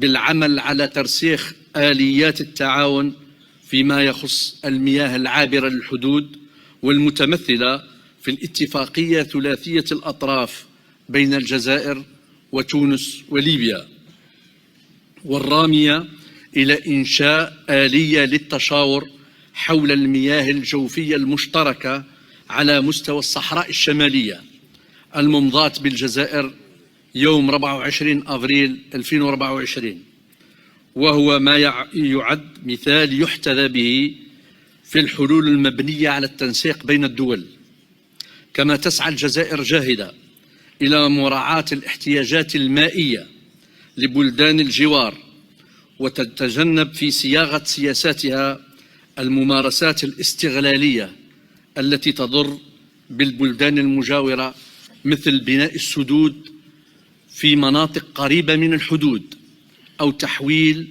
بالعمل على ترسيخ آليات التعاون فيما يخص المياه العابرة للحدود، والمتمثلة في الاتفاقية ثلاثية الأطراف بين الجزائر وتونس وليبيا، والرامية إلى إنشاء آلية للتشاور حول المياه الجوفية المشتركة على مستوى الصحراء الشمالية، الممضاة بالجزائر يوم 24 أبريل 2024، وهو ما يعد مثال يحتذى به في الحلول المبنية على التنسيق بين الدول. كما تسعى الجزائر جاهدة إلى مراعاة الاحتياجات المائية لبلدان الجوار، وتتجنب في صياغة سياساتها الممارسات الاستغلالية التي تضر بالبلدان المجاورة، مثل بناء السدود في مناطق قريبة من الحدود أو تحويل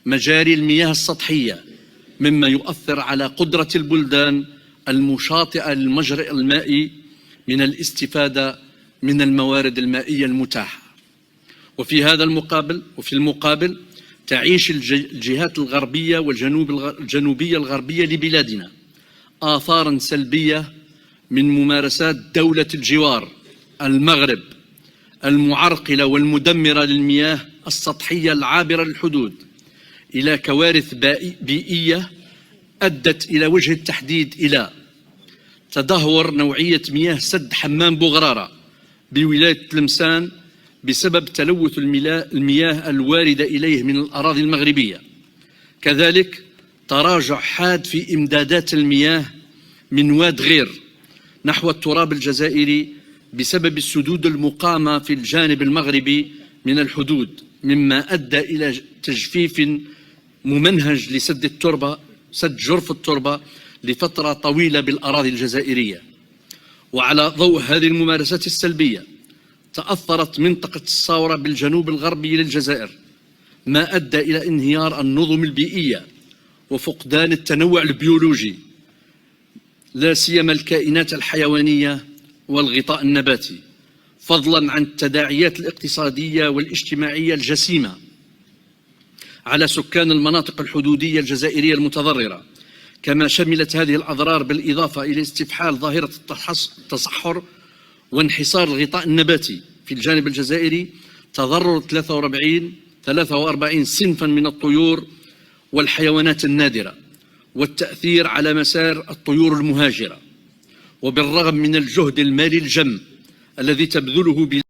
مجاري المياه السطحية، مما يؤثر على قدرة البلدان المشاطئة للمجرى المائي من الاستفادة من الموارد المائية المتاحة. وفي المقابل تعيش الجهات الغربية والجنوبية الغربية لبلادنا آثاراً سلبية من ممارسات دولة الجوار المغرب المعرقلة والمدمرة للمياه السطحية العابرة للحدود، إلى كوارث بيئية أدت إلى وجه التحديد إلى تدهور نوعية مياه سد حمام بوغرارة بولاية تلمسان بسبب تلوث المياه الواردة إليه من الأراضي المغربية. كذلك تراجع حاد في إمدادات المياه من واد غير نحو التراب الجزائري بسبب السدود المقامة في الجانب المغربي من الحدود، مما أدى إلى تجفيف ممنهج لسد التربة، سد جرف التربة لفترة طويلة بالأراضي الجزائرية. وعلى ضوء هذه الممارسات السلبية تأثرت منطقة الصاورة بالجنوب الغربي للجزائر، ما أدى إلى انهيار النظم البيئية وفقدان التنوع البيولوجي، لا سيما الكائنات الحيوانية والغطاء النباتي، فضلا عن التداعيات الاقتصادية والاجتماعية الجسيمة على سكان المناطق الحدودية الجزائرية المتضررة. كما شملت هذه الأضرار بالإضافة إلى استفحال ظاهرة التصحر وانحصار الغطاء النباتي في الجانب الجزائري، تضرر 43 صنفا من الطيور والحيوانات النادرة، والتأثير على مسار الطيور المهاجرة. وبالرغم من الجهد المالي الجم الذي تبذله